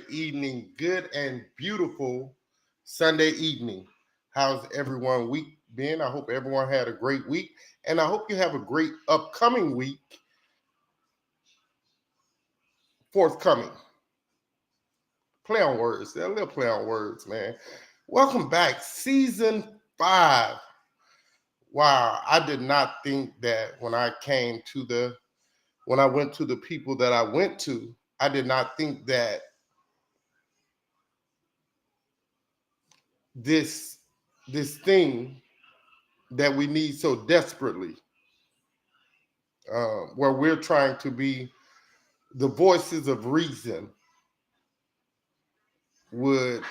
evening, good and beautiful Sunday evening. How's everyone week been? I hope everyone had a great week, and I hope you have a great upcoming week forthcoming. Play on words, a little play on words, man. Welcome back, season 5. Wow, I did not think that when I went to the people that I went to, I did not think that this this thing that we need so desperately, where we're trying to be the voices of reason, would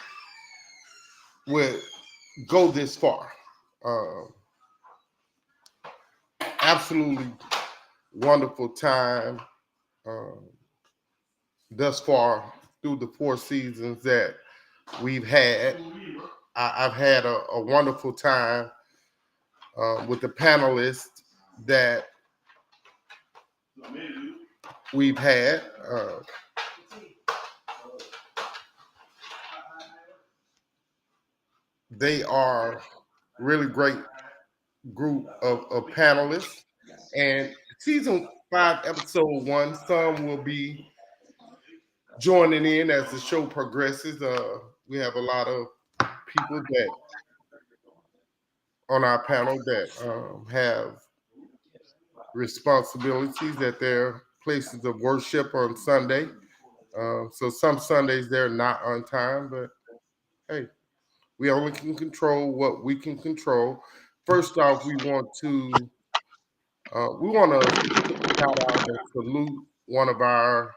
would go this far. Um, Absolutely wonderful time um, thus far through the 4 seasons that we've had. I've had a wonderful time with the panelists that we've had. They are really great group of panelists. And season 5, episode 1, some will be joining in as the show progresses. We have a lot of people that on our panel that have responsibilities at their places of worship on Sunday. So some Sundays they're not on time, but hey, we only can control what we can control. First off, we want to shout out and salute one of our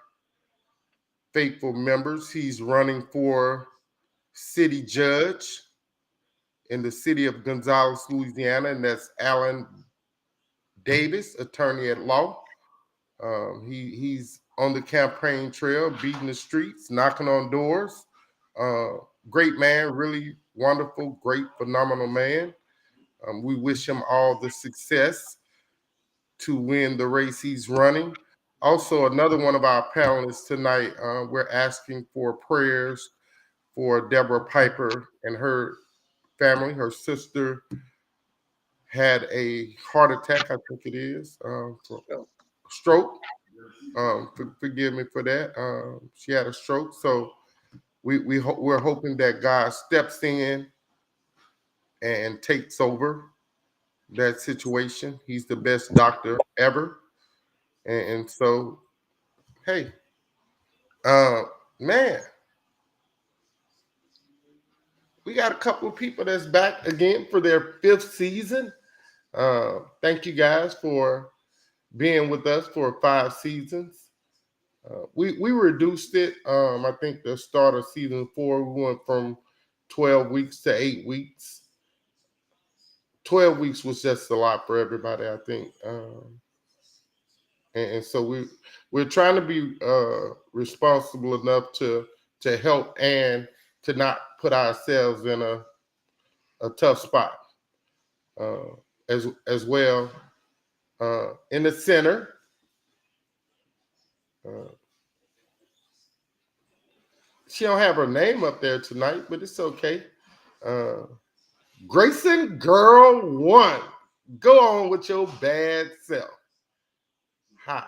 faithful members. He's running for city judge in the city of Gonzales, Louisiana, and that's Alan Davis, attorney at law. He's on the campaign trail, beating the streets, knocking on doors. Uh, Great man, really wonderful, great, phenomenal man. We wish him all the success to win the race he's running. Also, another one of our panelists tonight, we're asking for prayers for Deborah Piper and her family. Her sister had a heart attack, I think it is, stroke. Forgive me for that. She had a stroke, so we're hoping that God steps in and takes over that situation. He's the best doctor ever, and so hey, uh, man, we got a couple of people that's back again for their 5th season. Thank you guys for being with us for 5 seasons. We reduced it. I think the start of season 4, we went from 12 weeks to 8 weeks. 12 weeks was just a lot for everybody, I think. And so we're trying to be responsible enough to help and to not put ourselves in a tough spot uh, as well. In the center, uh, she don't have her name up there tonight, but it's okay. Uh, Grayson Girl One, go on with your bad self. Hi.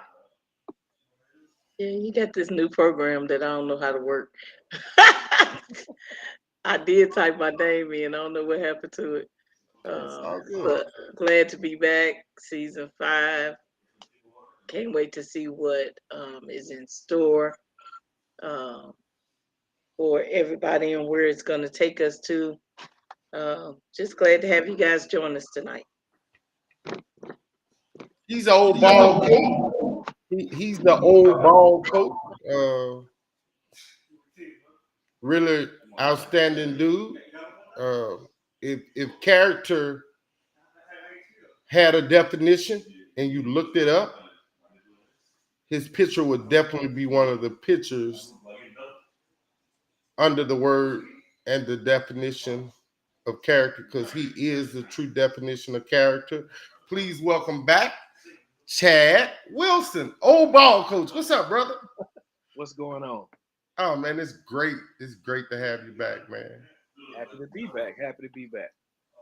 Yeah, you got this new program that I don't know how to work. I did type my name in. I don't know what happened to it. It's all good. But glad to be back. Season 5. Can't wait to see what is in store um, for everybody and where it's going to take us to. Just glad to have you guys join us tonight. He's an old ball coach. He's the old ball coach. Uh, Really outstanding dude. Uh, if character had a definition and you looked it up, his picture would definitely be one of the pictures under the word and the definition of character because he is the true definition of character. Please welcome back Chad Wilson, old ball coach. What's up, brother? What's going on? Oh man, it's great. It's great to have you back, man. Happy to be back. Happy to be back.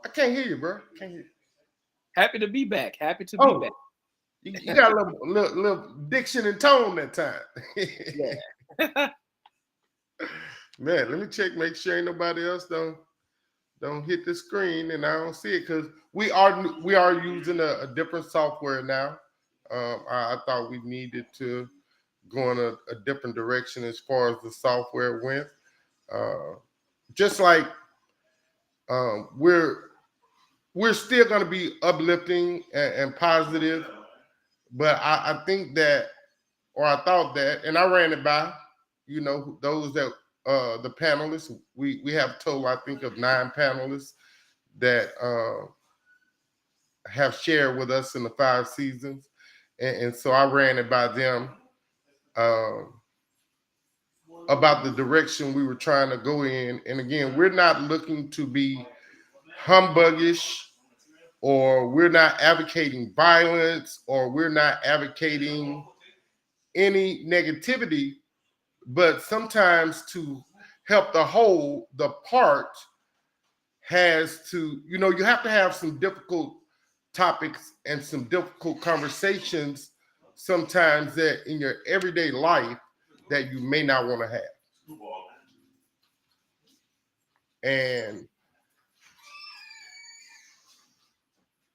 I can't hear you, bro. Can't hear you. Happy to be back. Happy to be Oh, back. you got a little diction and tone that time. Yeah. Man, let me check, make sure ain't nobody else don't hit the screen and I don't see it because we are using a different software now. I thought we needed to go in a different direction as far as the software went. Just like we're still going to be uplifting and positive, but I think that, or I thought that, and I ran it by, those that the panelists. We have total, I think, of 9 panelists that have shared with us in the 5 seasons, and so I ran it by them about the direction we were trying to go in. And again, we're not looking to be humbuggish, or we're not advocating violence, or we're not advocating any negativity, but sometimes to help the whole, the part has to, you have to have some difficult topics and some difficult conversations sometimes that in your everyday life that you may not want to have. And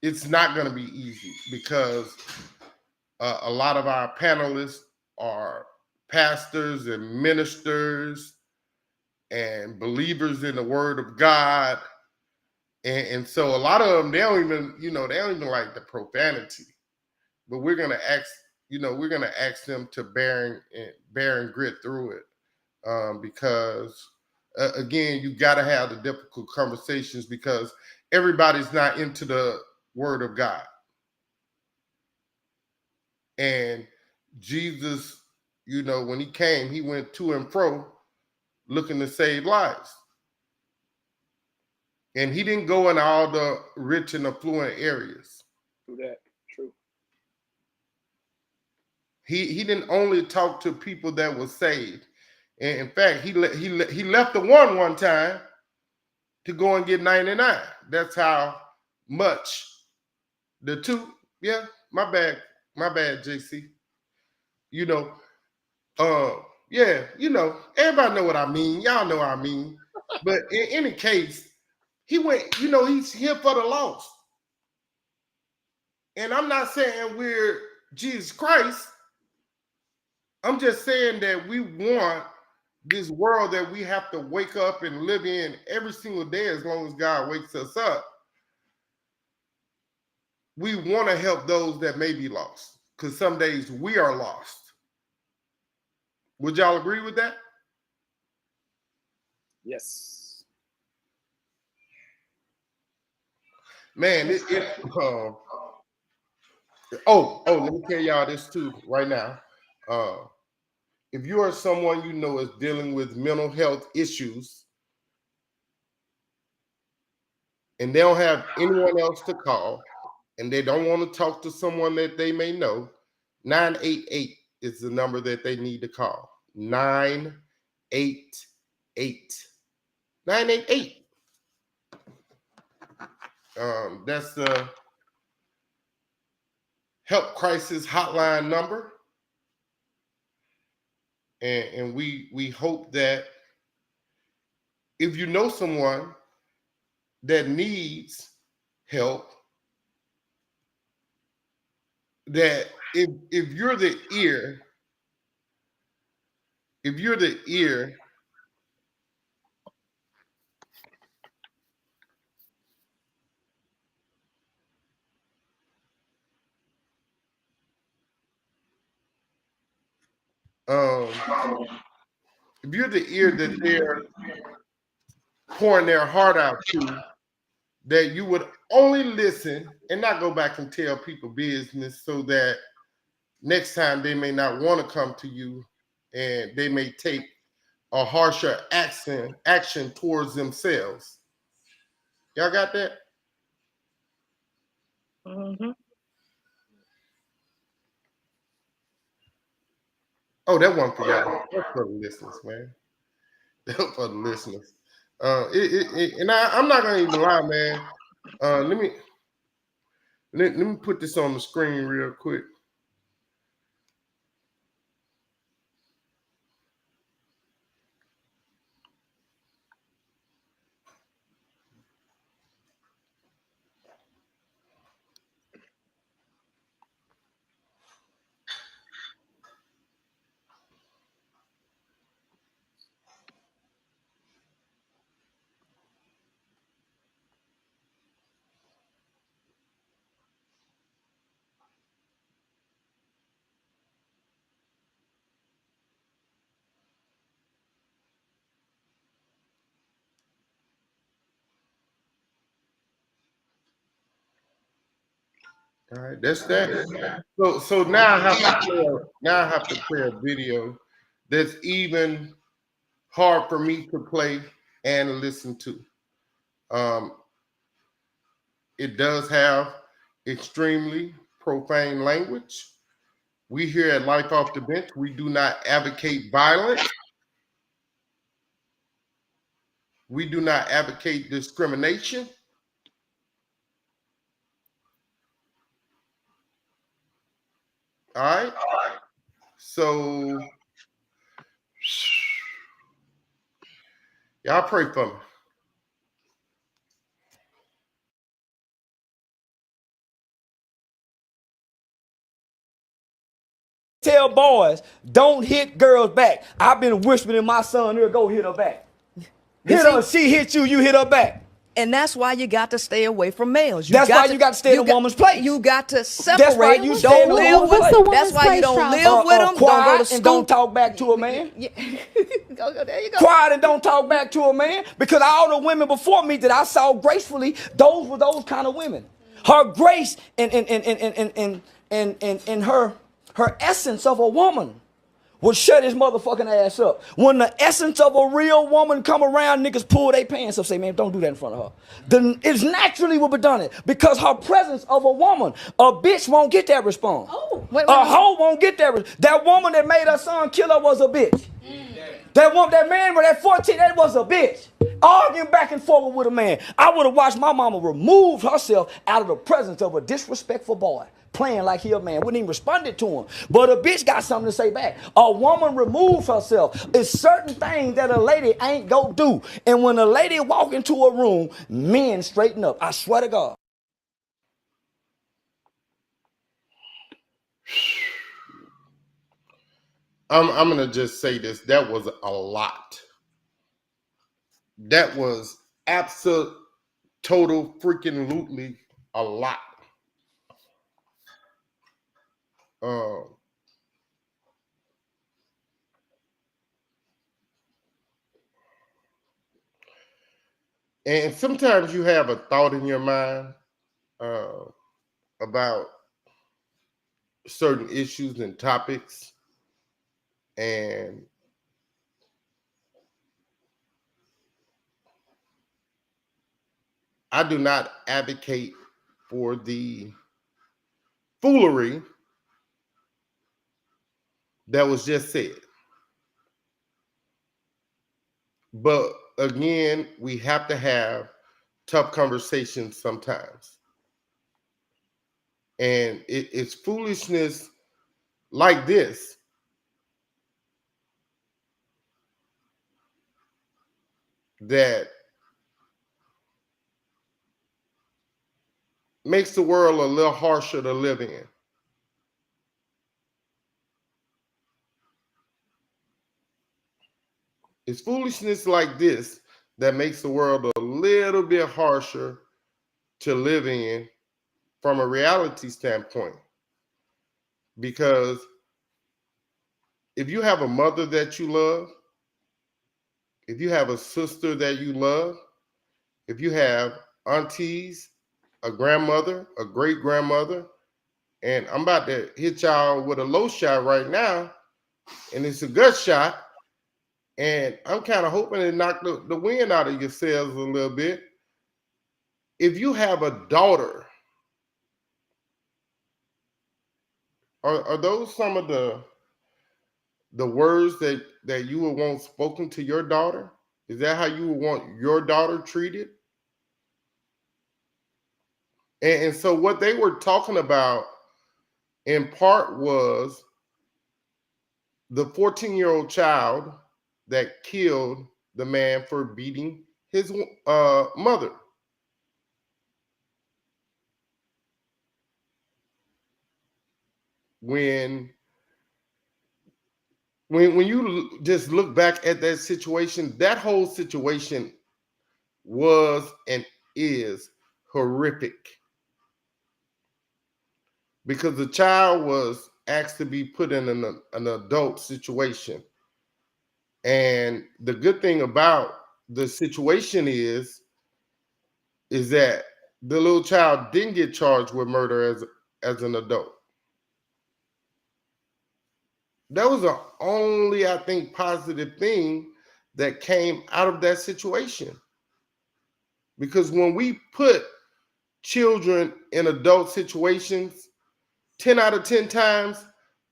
it's not going to be easy because a lot of our panelists are pastors and ministers and believers in the word of God. And so a lot of them, they don't even like the profanity, but we're going to ask them to bear and grit through it. Because again, you got to have the difficult conversations because everybody's not into the word of God. And Jesus, when he came, he went to and fro looking to save lives. And he didn't go in all the rich and affluent areas. True that. True. He didn't only talk to people that were saved. And in fact, he left the one time to go and get 99. That's how much the two. Yeah, my bad, JC. You know, yeah, everybody know what I mean. Y'all know what I mean. But in any case, he went. He's here for the lost. And I'm not saying we're Jesus Christ. I'm just saying that we want this world that we have to wake up and live in every single day as long as God wakes us up. We want to help those that may be lost because some days we are lost. Would y'all agree with that? Yes. Man, let me tell y'all this too right now. If you are someone is dealing with mental health issues and they don't have anyone else to call and they don't want to talk to someone that they may know, 988 is the number that they need to call. 988. 988. That's the help crisis hotline number. And we hope that if you know someone that needs help, that if you're the ear, if you're the ear that they're pouring their heart out to, that you would only listen and not go back and tell people business so that next time they may not want to come to you and they may take a harsher action towards themselves. Y'all got that? Mm-hmm. Oh, that one for y'all. That's for the listeners, man. That's for the listeners. And I'm not gonna even lie, man. Let me put this on the screen real quick. All right, that's that. So now I have to play a video that's even hard for me to play and listen to. Um, it does have extremely profane language. We here at Life Off the Bench, we do not advocate violence. We do not advocate discrimination. All right. So y'all pray for me. Tell boys, don't hit girls back. I've been whispering in my son ear, go hit her back. Hit her, she hit you, you hit her back. And that's why you got to stay away from males. That's why you got to stay in a woman's place. You got to separate. That's why you stay in a Don't woman's live place. with. That's why you don't live with them. Don't go Quiet to school. and don't talk back to a man. Yeah. There you go. Quiet and don't talk back to a man. Because all the women before me that I saw gracefully, those were those kind of women. Her grace and her essence of a woman would shut his motherfucking ass up. When the essence of a real woman come around, niggas pull their pants up, say, man, don't do that in front of her. Then it's naturally will be done it because her presence of a woman, a bitch won't get that response. Oh, A hoe won't get that. That woman that made her son kill her was a bitch. That man with that 14, that was a bitch. Arguing back and forth with a man. I would have watched my mama remove herself out of the presence of a disrespectful boy. Playing like he a man, wouldn't even responded to him. But a bitch got something to say back. A woman removes herself. It's certain things that a lady ain't go do. And when a lady walk into a room, men straighten up. I swear to God. I'm gonna just say this. That was a lot. That was absolute, total, freaking lootly a lot. And sometimes you have a thought in your mind about certain issues and topics, and I do not advocate for the foolery that was just said. But again, we have to have tough conversations sometimes. And it's foolishness like this that makes the world a little harsher to live in. It's foolishness like this that makes the world a little bit harsher to live in from a reality standpoint. Because if you have a mother that you love, if you have a sister that you love, if you have aunties, a grandmother, a great grandmother, and I'm about to hit y'all with a low shot right now, and it's a gut shot, and I'm kind of hoping to knock the wind out of your sails a little bit. If you have a daughter, are those some of the the words that you would want spoken to your daughter? Is that how you would want your daughter treated? And so what they were talking about in part was the 14-year-old child that killed the man for beating his mother. When you just look back at that situation, that whole situation was and is horrific, because the child was asked to be put in an adult situation. And the good thing about the situation is that the little child didn't get charged with murder as an adult. That was the only, I think, positive thing that came out of that situation. Because when we put children in adult situations, 10 out of 10 times,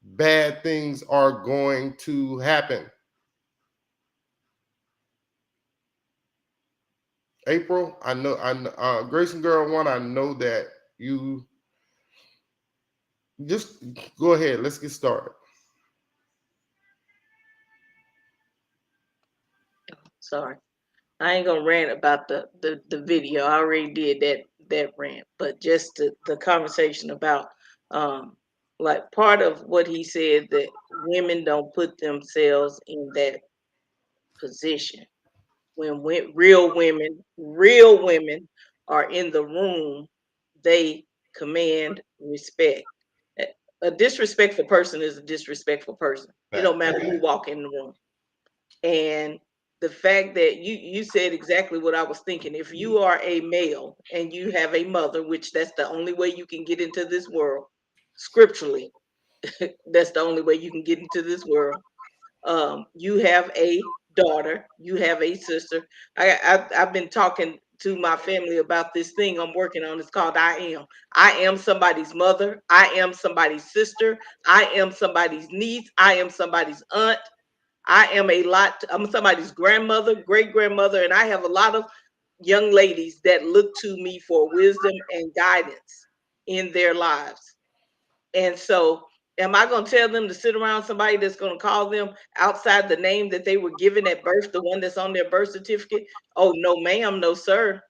bad things are going to happen. April, I know, Grayson Girl 1, I know that you just go ahead. Let's get started. Sorry. I ain't gonna rant about the video. I already did that rant, but just the conversation about like part of what he said, that women don't put themselves in that position. When real women are in the room, they command respect. A disrespectful person is a disrespectful person. It don't matter who walk in the room. And the fact that you said exactly what I was thinking. If you are a male and you have a mother, which that's the only way you can get into this world, scripturally, that's the only way you can get into this world. You have a daughter, you have a sister. I've been talking to my family about this thing I'm working on. It's called I Am. I am somebody's mother. I am somebody's sister. I am somebody's niece. I am somebody's aunt. I'm somebody's grandmother, great grandmother, and I have a lot of young ladies that look to me for wisdom and guidance in their lives. And so, am I going to tell them to sit around somebody that's going to call them outside the name that they were given at birth, the one that's on their birth certificate? Oh, no, ma'am, no, sir.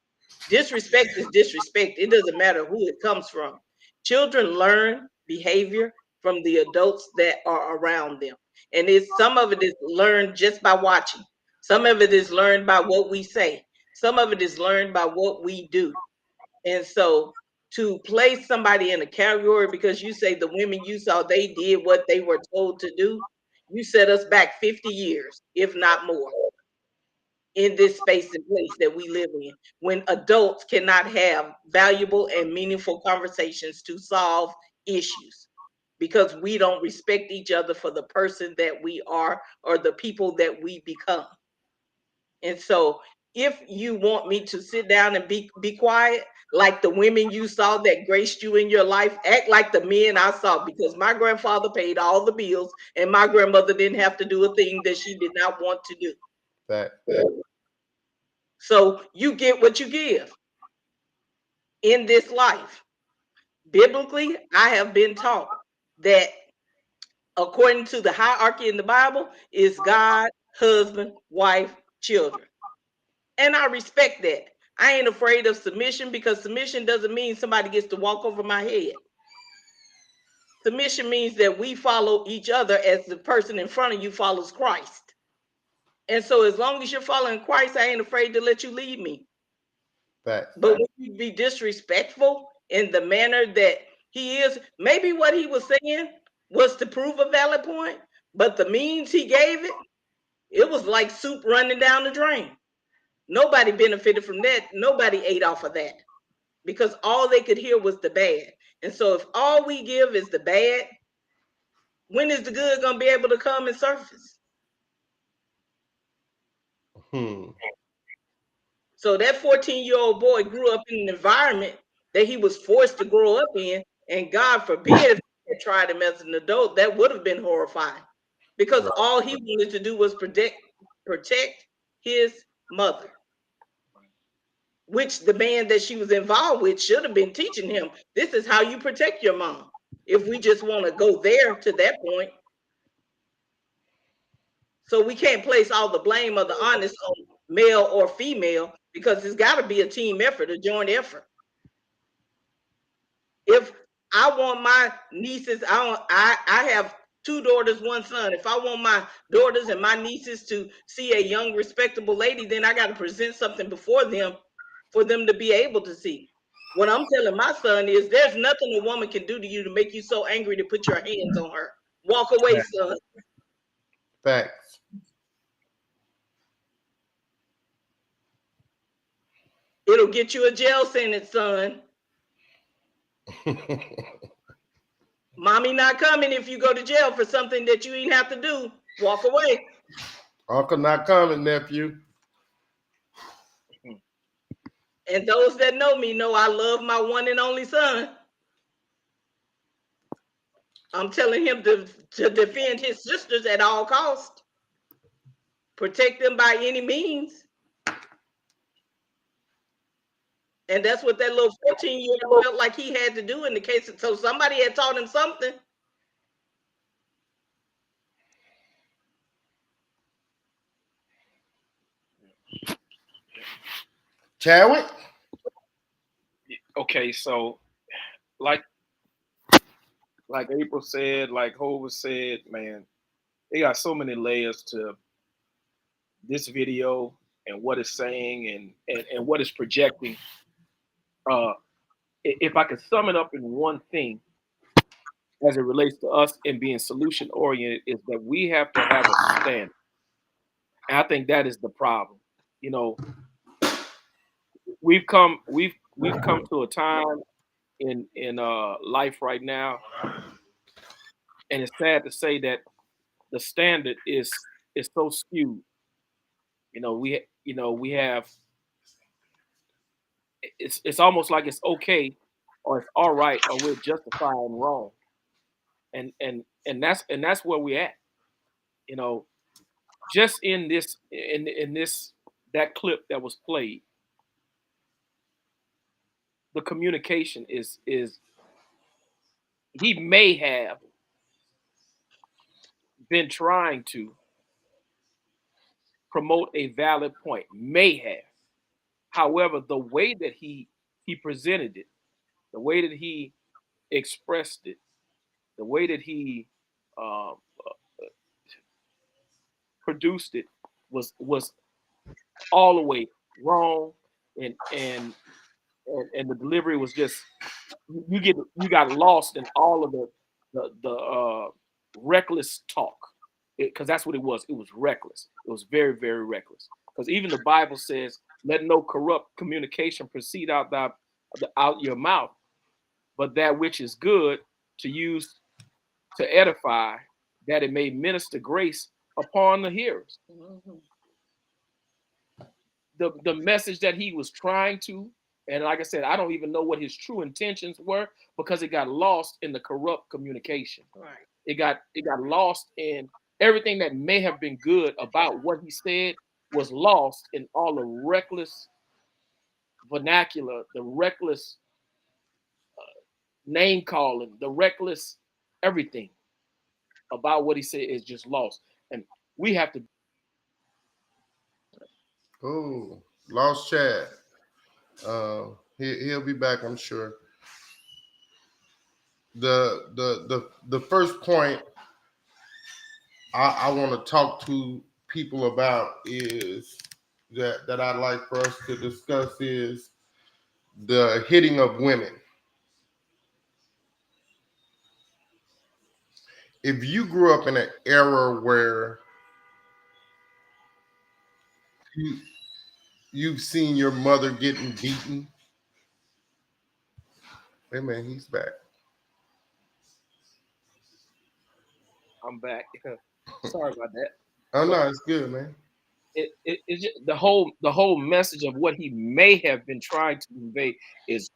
Disrespect is disrespect. It doesn't matter who it comes from. Children learn behavior from the adults that are around them. And some of it is learned just by watching. Some of it is learned by what we say. Some of it is learned by what we do. And so to place somebody in a category because you say the women you saw, they did what they were told to do, you set us back 50 years, if not more, in this space and place that we live in, when adults cannot have valuable and meaningful conversations to solve issues because we don't respect each other for the person that we are or the people that we become. And so if you want me to sit down and be quiet, like the women you saw that graced you in your life, act like the men I saw, because my grandfather paid all the bills and my grandmother didn't have to do a thing that she did not want to do. So you get what you give in this life. Biblically, I have been taught that according to the hierarchy in the Bible is God, husband, wife, children. And I respect that. I ain't afraid of submission because submission doesn't mean somebody gets to walk over my head. Submission means that we follow each other as the person in front of you follows Christ. And so as long as you're following Christ, I ain't afraid to let you lead me. But when you be disrespectful in the manner that he is, maybe what he was saying was to prove a valid point, but the means he gave it was like soup running down the drain. Nobody benefited from that. Nobody ate off of that because all they could hear was the bad. And so if all we give is the bad, when is the good going to be able to come and surface? So that 14-year-old boy grew up in an environment that he was forced to grow up in. And God forbid if he had tried him as an adult, that would have been horrifying. because all he wanted to do was protect his mother, which the man that she was involved with should have been teaching him, this is how you protect your mom. If we just want to go there to that point. So we can't place all the blame of the honest on male or female, because it's got to be a team effort, a joint effort. If I want my nieces, I have 2 daughters, 1 son. If I want my daughters and my nieces to see a young, respectable lady, then I got to present something before them for them to be able to see. What I'm telling my son is, there's nothing a woman can do to you to make you so angry to put your hands on her. Walk away, son. Facts. It'll get you a jail sentence, son. Mommy not coming if you go to jail for something that you ain't have to do. Walk away. Uncle not coming, nephew. And those that know me know I love my one and only son. I'm telling him to defend his sisters at all costs. Protect them by any means. And that's what that little 14-year-old felt like he had to do in the case. So somebody had taught him something. Chadwick? Okay, so like April said, like Hova said, man, they got so many layers to this video and what it's saying and what it's projecting. If I could sum it up in one thing as it relates to us and being solution oriented, is that we have to have a standard. And I think that is the problem. You know, we've come to a time in life right now, and it's sad to say that the standard is so skewed. We have it's almost like it's okay or it's all right or we're justifying wrong, and that's where we're at. You know, just in this that clip that was played, the communication is he may have been trying to promote a valid point, may have. However, the way that he presented it, the way that he expressed it, the way that he produced it was all the way wrong, and the delivery was just you got lost in all of the reckless talk, because that's what it was. It was reckless. It was very, very reckless. Because even the Bible says, "Let no corrupt communication proceed out your mouth, but that which is good to use to edify, that it may minister grace upon the hearers." Mm-hmm. The message that he was trying to, and like I said, I don't even know what his true intentions were, because it got lost in the corrupt communication. Right. It got lost in everything that may have been good about what he said, was lost in all the reckless vernacular, the reckless name calling, the reckless everything about what he said is just lost. And we have to. Oh, lost Chad. He'll be back, I'm sure. The first point I want to talk to people about is that I'd like for us to discuss is the hitting of women. If you grew up in an era where you've seen your mother getting beaten. Hey man, he's back. I'm back. Sorry about that. Oh no, it's good, man. It's just the whole message of what he may have been trying to convey is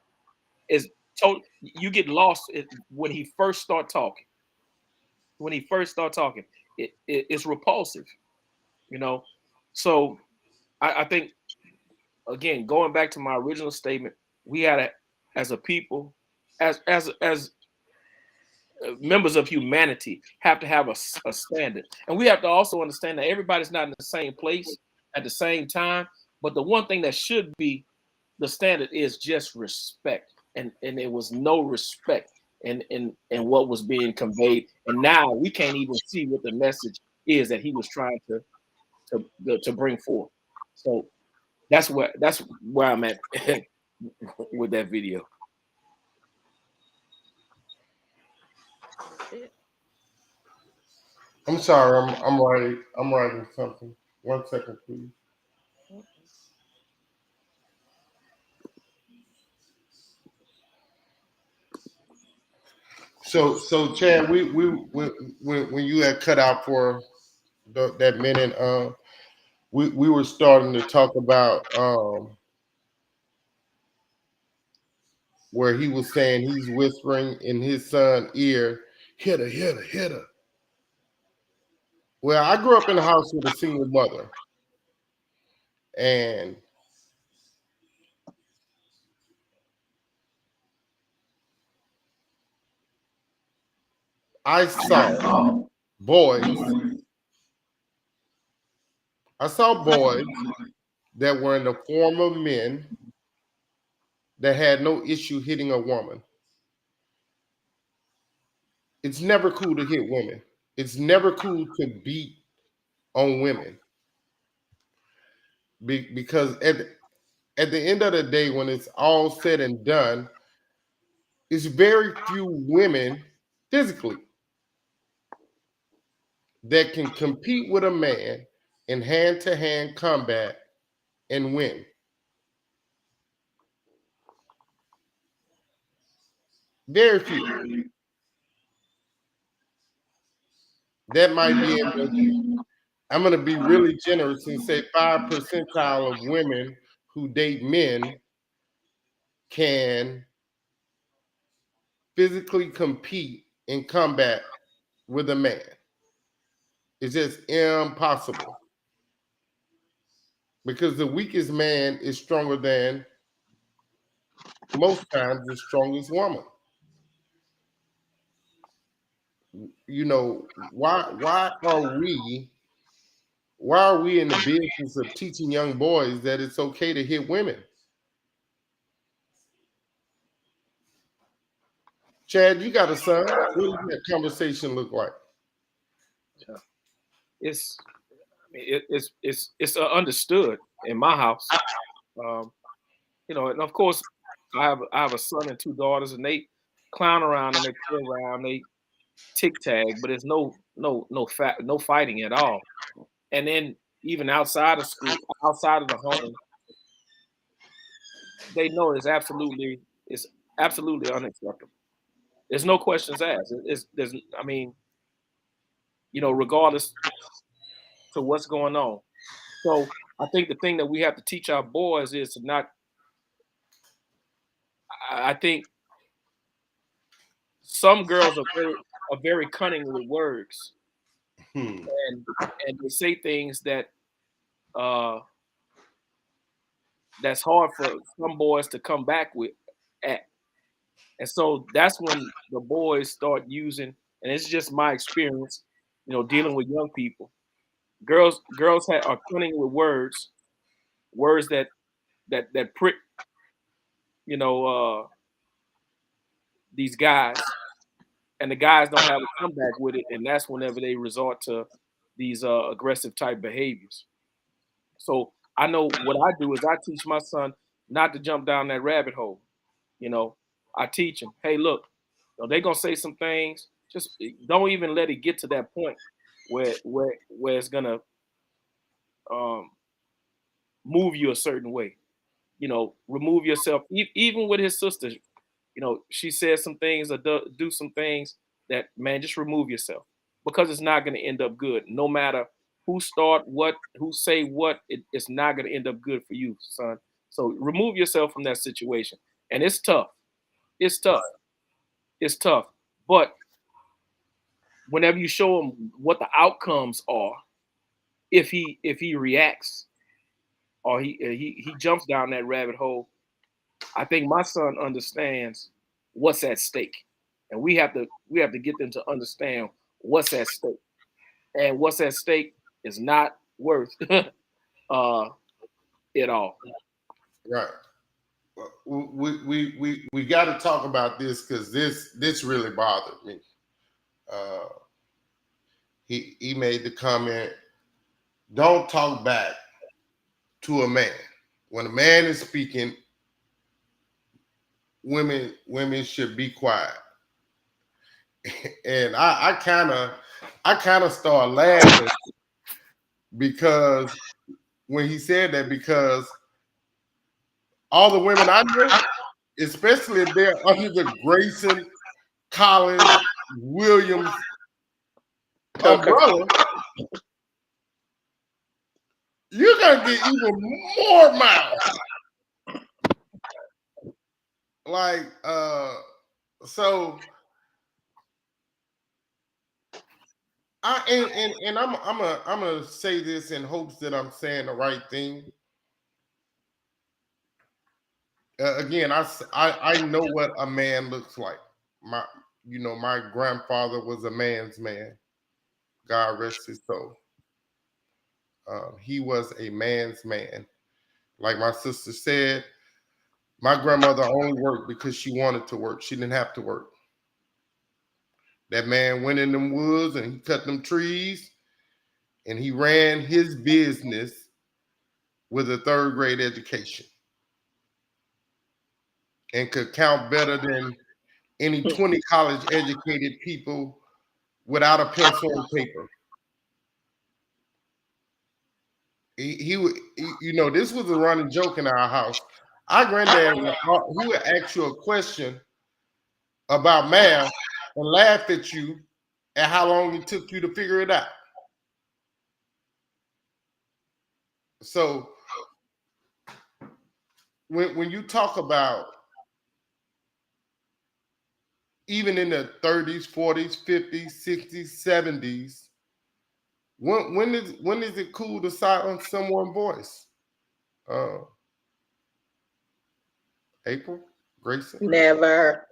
told. You get lost when he first start talking. When he first start talking, it's repulsive, you know. So I think, again, going back to my original statement, we had to, as a people, as members of humanity, have to have a standard, and we have to also understand that everybody's not in the same place at the same time. But the one thing that should be the standard is just respect, and there was no respect in what was being conveyed, and now we can't even see what the message is that he was trying to bring forth. So that's where I'm at with that video. I'm sorry, I'm writing something. 1 second, please. So Chad, we when you had cut out for that minute, we were starting to talk about where he was saying he's whispering in his son's ear, hit her, hit her, hit her. Well, I grew up in a house with a single mother, and I saw boys. I saw boys that were in the form of men that had no issue hitting a woman. It's never cool to hit women. It's never cool to beat on women. Because at the end of the day, when it's all said and done, it's very few women physically that can compete with a man in hand-to-hand combat and win. Very few. That might be in the, I'm going to be really generous and say 5 percentile of women who date men can physically compete in combat with a man. It's just impossible. Because the weakest man is stronger than, most times, the strongest woman. You know, why are we in the business of teaching young boys that it's okay to hit women? Chad, you got a son. What does that conversation look like? It's understood in my house. You know, and of course, I have a son and 2 daughters, and they clown around and they play around, they tic tag, but there's no fighting at all. And then even outside of school, outside of the home, they know it's absolutely unacceptable. There's no questions asked. I mean, you know, regardless to what's going on. So I think the thing that we have to teach our boys is to not. I think some girls are very cunning with words, and they say things that that's hard for some boys to come back with at. And so that's when the boys start using, and it's just my experience, you know, dealing with young people. Girls are cunning with words that prick, you know, these guys, and the guys don't have a comeback with it, and that's whenever they resort to these aggressive type behaviors. So I know what I do is I teach my son not to jump down that rabbit hole. You know, I teach him, hey, look, you know, they're gonna say some things. Just don't even let it get to that point where it's gonna move you a certain way. You know, remove yourself. Even with his sister, you know, she says some things or do some things that, man, just remove yourself, because it's not going to end up good. No matter who start what, who say what, it's not going to end up good for you, son. So remove yourself from that situation. And it's tough. It's tough. It's tough. But whenever you show him what the outcomes are, if he reacts or he jumps down that rabbit hole, I think my son understands what's at stake, and we have to get them to understand what's at stake, and what's at stake is not worth it all. Right. We got to talk about this because this really bothered me. He made the comment, "Don't talk back to a man. When a man is speaking, women should be quiet." And I kind of started laughing because when he said that, because all the women I know, especially if they're under the Grayson, Collins, Williams umbrella, you're gonna get even more mouth. Like, so I'm gonna say this in hopes that I'm saying the right thing. Again, I know what a man looks like. My grandfather was a man's man. God rest his soul. He was a man's man. Like my sister said, my grandmother only worked because she wanted to work. She didn't have to work. That man went in them woods and he cut them trees and he ran his business with a 3rd grade education and could count better than any 20 college educated people without a pencil and paper. He this was a running joke in our house. Our granddad he would ask you a question about math and laugh at you at how long it took you to figure it out. So when you talk about even in the 30s, 40s, 50s, 60s, 70s, when is it cool to silence someone's voice? April? Grayson? Never.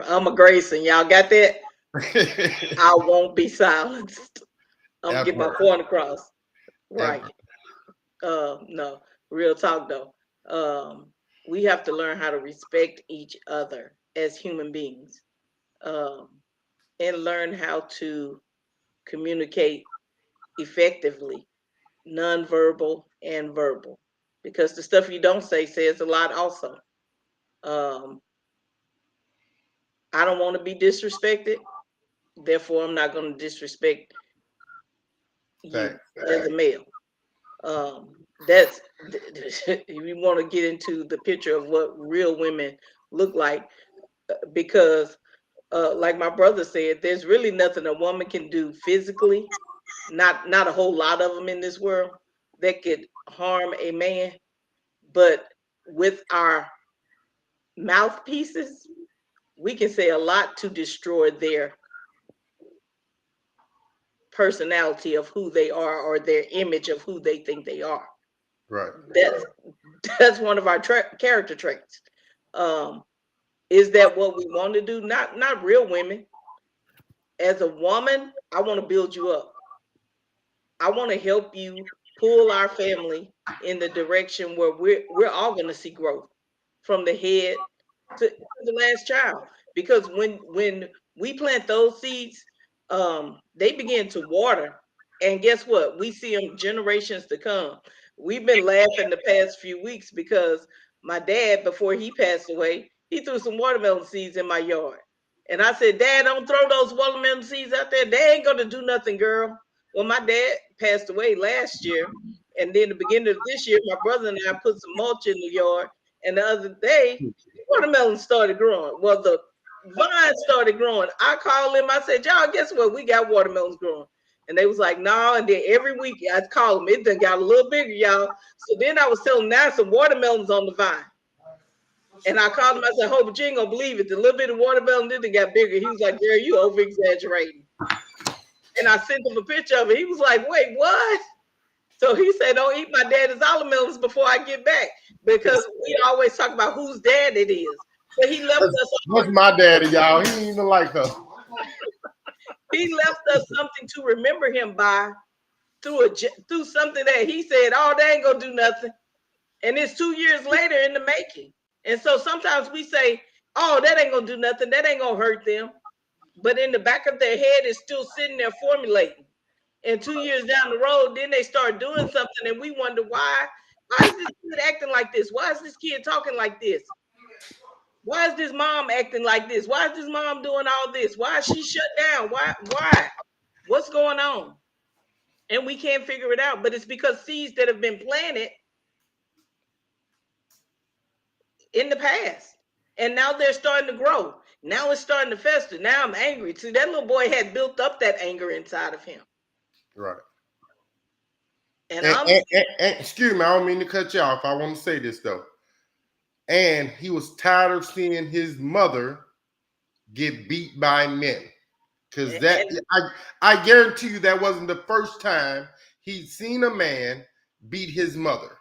I'm a Grayson. Y'all got that? I won't be silenced. I'm gonna get my point across. Right. No, real talk though. We have to learn how to respect each other as human beings, and learn how to communicate effectively, nonverbal and verbal, because the stuff you don't say says a lot also. I don't want to be disrespected, therefore I'm not going to disrespect you as a male. That's we want to get into the picture of what real women look like, because like my brother said, there's really nothing a woman can do physically, not a whole lot of them in this world, that could harm a man, but with our mouthpieces we can say a lot to destroy their personality of who they are or their image of who they think they are. Right. That's one of our character traits. Is that what we want to do? Not real women. As a woman, I want to build you up. I want to help you pull our family in the direction where we're all going to see growth from the head to the last child. Because when we plant those seeds, they begin to water, and guess what? We see them generations to come. We've been laughing the past few weeks because my dad, before he passed away, he threw some watermelon seeds in my yard. And I said, Dad, don't throw those watermelon seeds out there. They ain't going to do nothing, girl. Well, my dad passed away last year. And then the beginning of this year, my brother and I put some mulch in the yard. And the other day, watermelons started growing. Well, the vine started growing. I called them. I said, y'all, guess what? We got watermelons growing. And they was like, no. And then every week I'd call them. It done got a little bigger, y'all. So then I was telling them, now some watermelons on the vine. And I called him. I said, "Hope, but you ain't gonna believe it. The little bit of watermelon did it got bigger." He was like, "Girl, you over exaggerating." And I sent him a picture of it. He was like, "Wait, what?" So he said, "Don't eat my daddy's watermelons before I get back," because we always talk about whose dad it is. So he left us. That's my daddy, y'all. He ain't even like her. He left us something to remember him by through something that he said, "Oh, they ain't gonna do nothing," and it's 2 years later in the making. And so sometimes we say, "Oh, that ain't gonna do nothing. That ain't gonna hurt them," but in the back of their head is still sitting there formulating. And 2 years down the road, then they start doing something, and we wonder why. Why is this kid acting like this? Why is this kid talking like this? Why is this mom acting like this? Why is this mom doing all this? Why is she shut down? Why? What's going on? And we can't figure it out. But it's because seeds that have been planted in the past. And now they're starting to grow. Now it's starting to fester. Now I'm angry. See, that little boy had built up that anger inside of him. Right. And excuse me, I don't mean to cut you off. I want to say this though. And he was tired of seeing his mother get beat by men. Because I guarantee you that wasn't the first time he'd seen a man beat his mother.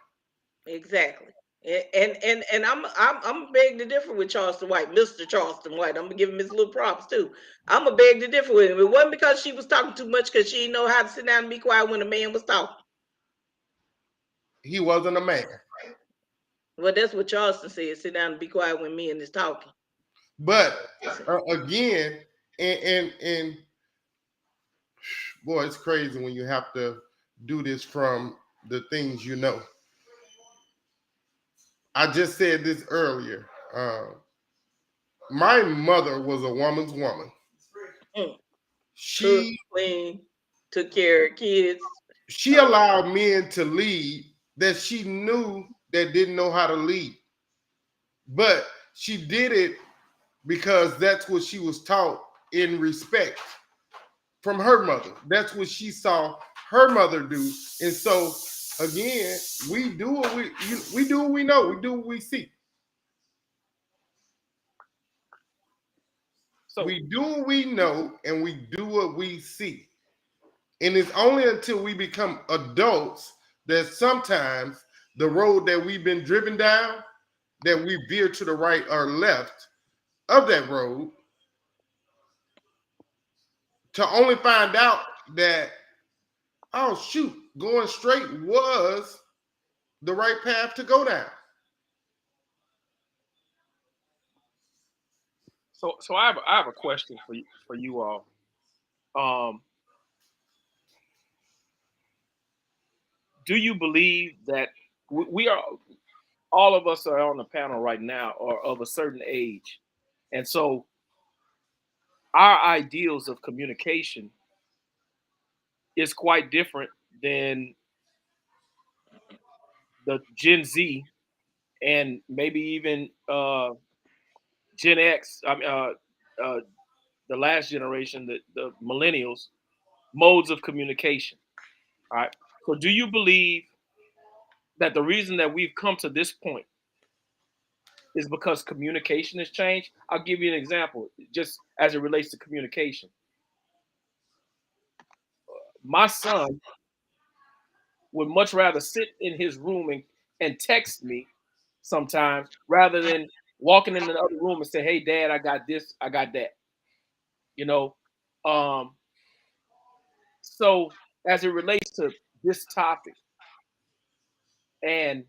Exactly. And I'm beg to differ with Charleston White, Mr. Charleston White. I'm gonna give him his little props too. I'm gonna beg to differ with him. It wasn't because she was talking too much, because she didn't know how to sit down and be quiet when a man was talking. He wasn't a man. Well, that's what Charleston said. Sit down and be quiet when men is talking. But again, and boy, it's crazy when you have to do this from the things you know. I just said this earlier. My mother was a woman's woman. She clean, took care of kids. She allowed men to lead that she knew that didn't know how to lead. But she did it because that's what she was taught in respect from her mother. That's what she saw her mother do. And so again, we do what we do what we know. We do what we see. So we do what we know and we do what we see. And it's only until we become adults that sometimes the road that we've been driven down, that we veer to the right or left of that road, to only find out that, oh shoot, going straight was the right path to go down. So I have a question for you all. Do you believe that we are, all of us are on the panel right now are of a certain age, and so our ideals of communication is quite different than the Gen Z and maybe even Gen X. The last generation, the millennials, modes of communication. All right. So do you believe that the reason that we've come to this point is because communication has changed? I'll give you an example, just as it relates to communication. My son would much rather sit in his room and text me sometimes rather than walking in the other room and say, "Hey, Dad, I got this, I got that." You know, so as it relates to this topic, and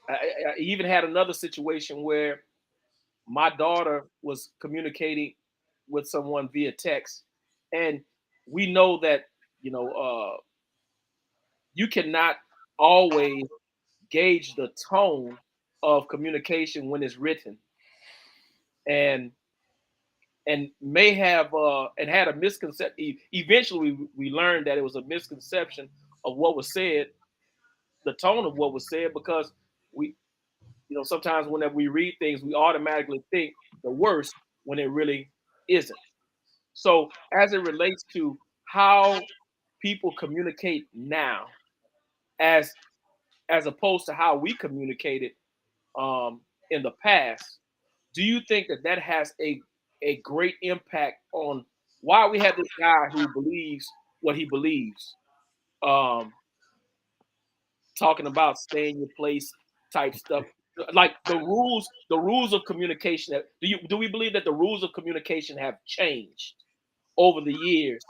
I even had another situation where my daughter was communicating with someone via text, and we know that you cannot always gauge the tone of communication when it's written, and may have and had a misconception. Eventually, we learned that it was a misconception of what was said, the tone of what was said, because we, sometimes whenever we read things, we automatically think the worst when it really isn't. So, as it relates to how people communicate now, as opposed to how we communicated in the past, do you think that has a great impact on why we have this guy who believes what he believes, talking about stay in your place type stuff, like the rules of communication? Do we believe that the rules of communication have changed over the years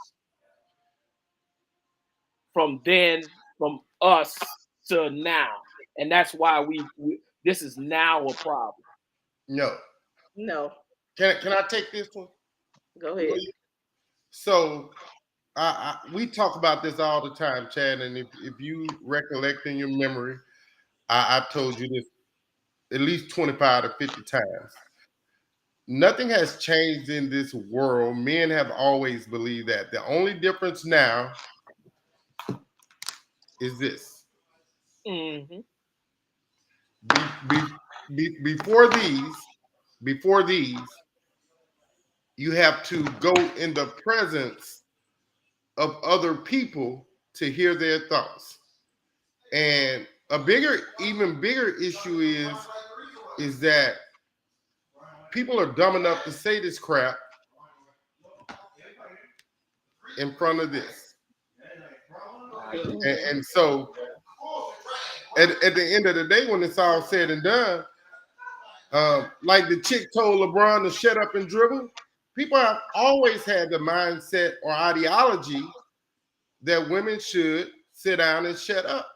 from us to now, and that's why we this is now a problem? No. No. Can I take this one? Go ahead. So we talk about this all the time, Chad, and if you recollect in your memory, I told you this at least 25 to 50 times. Nothing has changed in this world. Men have always believed that. The only difference now is this. Mm-hmm. Before these, you have to go in the presence of other people to hear their thoughts. And even bigger issue is that people are dumb enough to say this crap in front of this. And so at the end of the day, when it's all said and done, like the chick told LeBron to shut up and dribble, people have always had the mindset or ideology that women should sit down and shut up.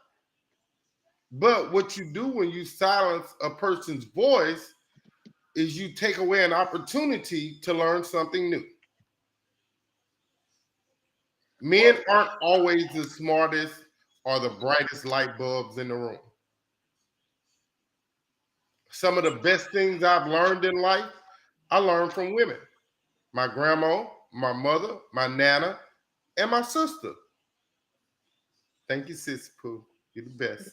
But what you do when you silence a person's voice is you take away an opportunity to learn something new. Men aren't always the smartest or the brightest light bulbs in the room. Some of the best things I've learned in life, I learned from women. My grandma, my mother, my nana, and my sister. Thank you, Sis Pooh. You're the best.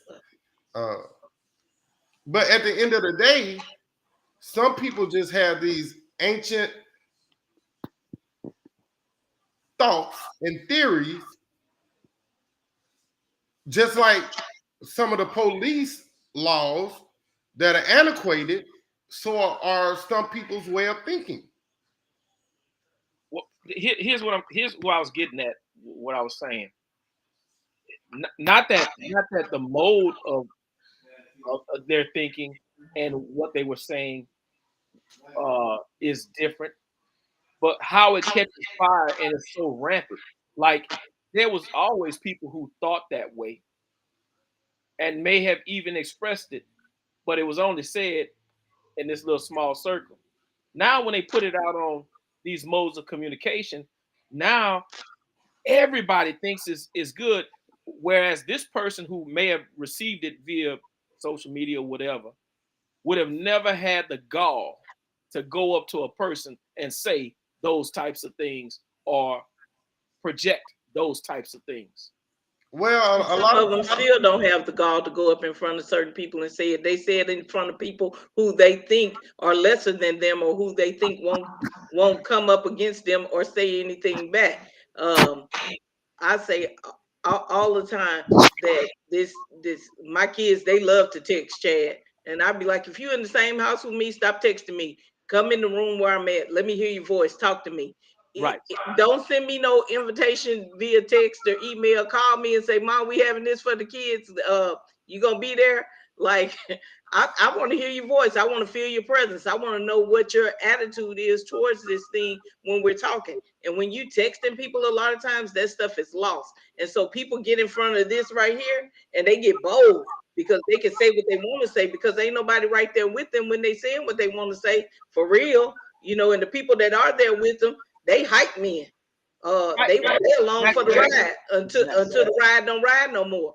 But at the end of the day, some people just have these ancient thoughts and theories, just like some of the police laws that are antiquated, so are some people's way of thinking. Well, here's what I was getting at. What I was saying, not that the mode of their thinking and what they were saying is different, but how it catches fire and it's so rampant. Like there was always people who thought that way and may have even expressed it, but it was only said in this little small circle. Now, when they put it out on these modes of communication, now everybody thinks is good. Whereas this person who may have received it via social media or whatever would have never had the gall to go up to a person and say those types of things or project those types of things. Well, a lot of them still don't have the gall to go up in front of certain people and say it. They say it in front of people who they think are lesser than them or who they think won't come up against them or say anything back. I say all the time that this my kids, they love to text Chad, and I'd be like, if you're in the same house with me, stop texting me. Come in the room where I'm at. Let me hear your voice. Talk to me. Right. Don't send me no invitation via text or email. Call me and say, Mom, we having this for the kids. You gonna be there? Like, I want to hear your voice. I want to feel your presence. I want to know what your attitude is towards this thing when we're talking. And when you texting people, a lot of times that stuff is lost. And so people get in front of this right here and they get bold because they can say what they want to say because ain't nobody right there with them when they saying what they want to say for real. You know, and the people that are there with them, they hype men. They along for the ride until the ride don't ride no more.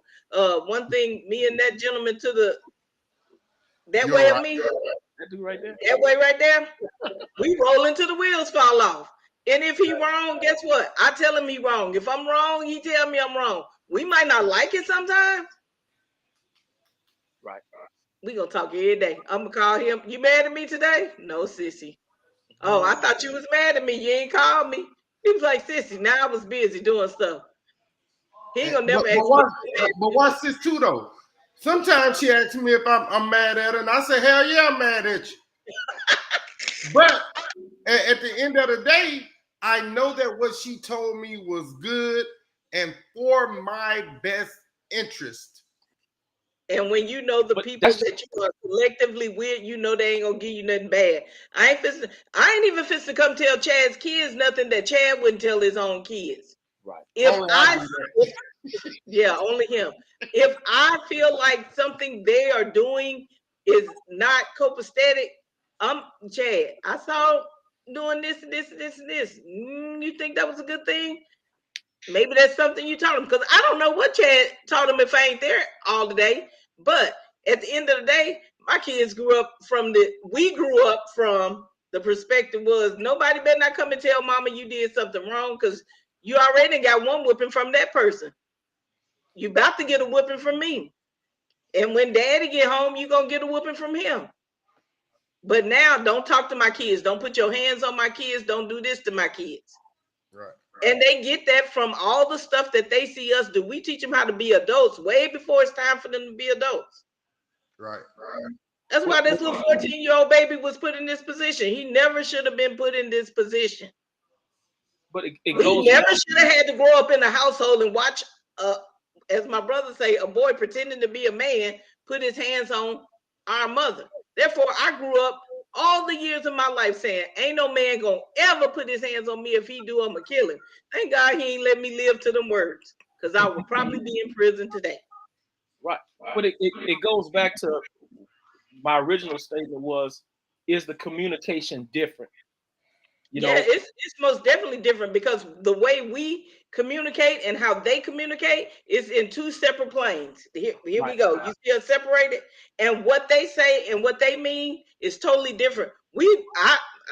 One thing, me and that gentleman to that way of me, that dude right there, that way right there, we roll until the wheels fall off. And if he wrong, guess what? I tell him he wrong. If I'm wrong, he tell me I'm wrong. We might not like it sometimes. Right. We gonna talk every day. I'm gonna call him. You mad at me today? No, sissy. Oh, I thought you was mad at me. You ain't called me. He was like, sissy, now I was busy doing stuff. He ain't gonna never ask me. But watch this too, though. Sometimes she asks me if I'm mad at her, and I say, hell yeah, I'm mad at you. But at the end of the day, I know that what she told me was good and for my best interest. And when you know the But people that's that you are collectively with, you know they ain't gonna give you nothing bad. I ain't even fit to come tell Chad's kids nothing that Chad wouldn't tell his own kids. right. If Only I do that. yeah, only him. If I feel like something they are doing is not copacetic, I'm Chad. I saw doing this, this, this, and this. You think that was a good thing? Maybe that's something you taught him, because I don't know what Chad taught him if I ain't there all the day. But at the end of the day, my kids grew up from the perspective was nobody better not come and tell mama you did something wrong, because you already got one whipping from that person. You about to get a whipping from me. And when daddy get home, you gonna get a whipping from him. But now don't talk to my kids. Don't put your hands on my kids. Don't do this to my kids. Right. And they get that from all the stuff that they see us do. We teach them how to be adults way before it's time for them to be adults. Right. That's why this little 14-year-old baby was put in this position. He never should have been put in this position. But it He goes. never should have had to grow up in a household and watch, as my brother say, a boy pretending to be a man put his hands on our mother. Therefore, I grew up all the years of my life saying, ain't no man gonna ever put his hands on me. If he do, I'ma kill him. Thank God he ain't let me live to them words, because I would probably be in prison today. Right. But it goes back to my original statement was, is the communication different? You know, it's most definitely different, because the way we communicate and how they communicate is in two separate planes. Here we go. You see us separated, and what they say and what they mean is totally different.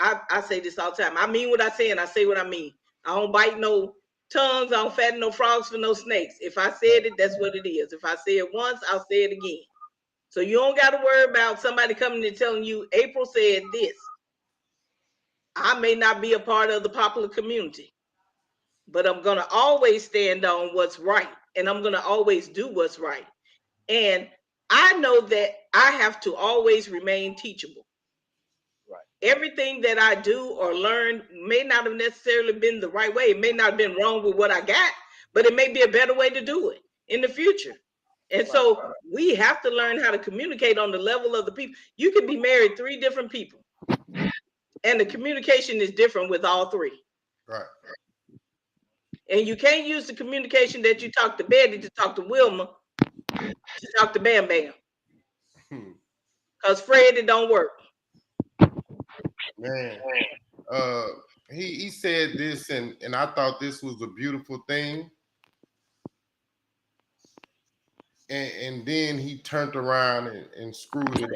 I say this all the time. I mean what I say, and I say what I mean. I don't bite no tongues. I don't fatten no frogs for no snakes. If I said it, that's what it is. If I say it once, I'll say it again. So you don't got to worry about somebody coming and telling you April said this. I may not be a part of the popular community, but I'm going to always stand on what's right, and I'm going to always do what's right. And I know that I have to always remain teachable. right. Everything that I do or learn may not have necessarily been the right way. It may not have been wrong with what I got, but it may be a better way to do it in the future. And so we have to learn how to communicate on the level of the people. You could be married 3 different people, and the communication is different with all 3. Right. And you can't use the communication that you talk to Betty to talk to Wilma to talk to Bam Bam. Because Fred, it don't work. Man. He said this, and I thought this was a beautiful thing. And then he turned around and screwed it up.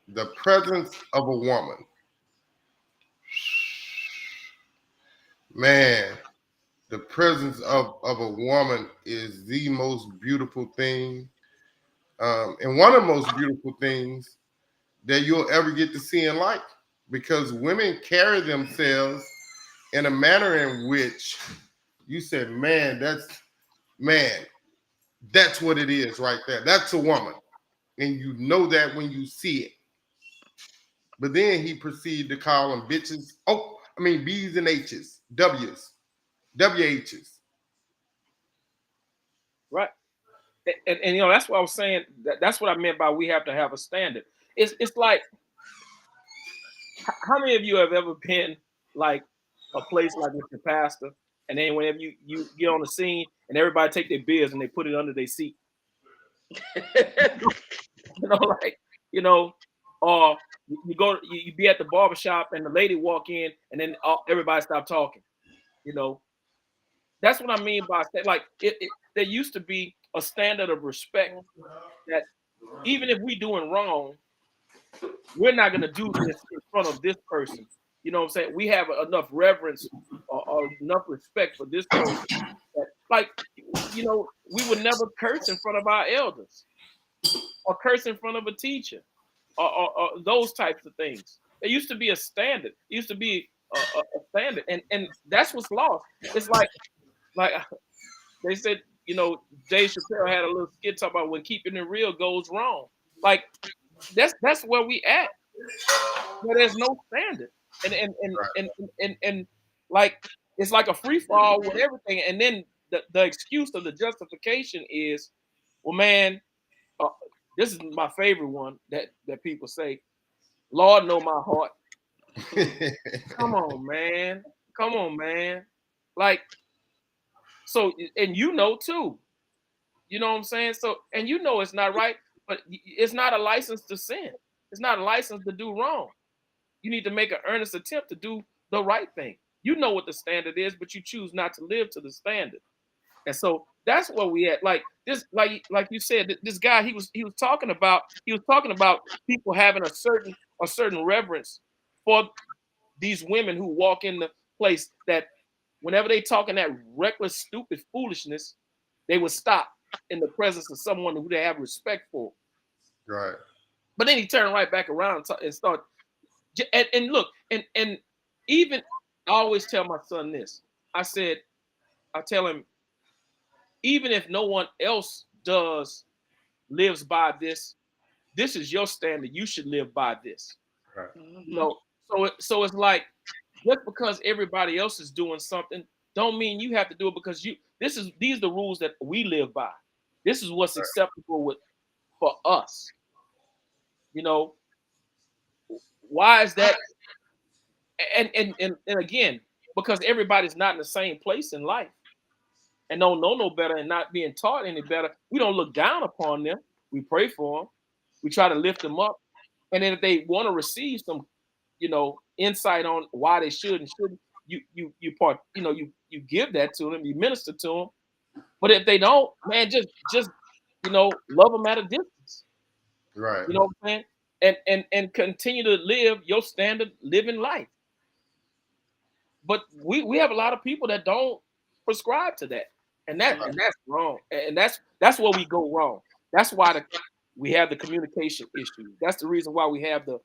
The presence of a woman. Man, the presence of a woman is the most beautiful thing. And one of the most beautiful things that you'll ever get to see in life. Because women carry themselves in a manner in which you said, man, that's what it is right there. That's a woman. And you know that when you see it. But then he proceeded to call them bitches. B's and H's, W's, WH's. Right. And you know, that's what I was saying. That's what I meant by we have to have a standard. It's like, how many of you have ever been like a place like with your pastor, and then whenever you get on the scene and everybody take their beers and they put it under their seat? Or you be at the barbershop and the lady walk in and then everybody stop talking. That's what I mean by like there used to be a standard of respect that even if we doing wrong, we're not going to do this in front of this person. You know what I'm saying? We have enough reverence or enough respect for this person that, like, we would never curse in front of our elders or curse in front of a teacher or those types of things. There used to be a standard. It used to be a standard, and that's what's lost. It's like they said, Dave Chappelle had a little skit talking about when keeping it real goes wrong. Like that's where we at. where there's no standard, and Right. and like it's like a free fall with everything, and then the excuse of the justification is, well, man, uh, this is my favorite one that people say, Lord know my heart. Come on, man. Come on, man. Like, so, and you know too. You know what I'm saying? So, and you know it's not right, but it's not a license to sin. It's not a license to do wrong. You need to make an earnest attempt to do the right thing. You know what the standard is, but you choose not to live to the standard. And so that's where we at. Like this, like you said, this guy, he was talking about people having a certain reverence for these women who walk in the place that whenever they talking that reckless, stupid foolishness, they would stop in the presence of someone who they have respect for. Right. But then he turned right back around and start. And look, and even I always tell my son this. I tell him, even if no one else lives by this, this is your standard. You should live by this. Right. You know, so it's like, just because everybody else is doing something, don't mean you have to do it, because these are the rules that we live by. This is what's acceptable for us. You know, why is that? And again, because everybody's not in the same place in life and don't know no better and not being taught any better, we don't look down upon them. We pray for them. We try to lift them up. And then if they want to receive some, insight on why they should and shouldn't, you give that to them, you minister to them. But if they don't, man, just love them at a distance. Right. You know what I'm saying? And continue to live your standard living life. But we have a lot of people that don't prescribe to that, and that's wrong. And that's where we go wrong. That's why we have the communication issue. That's the reason why we have the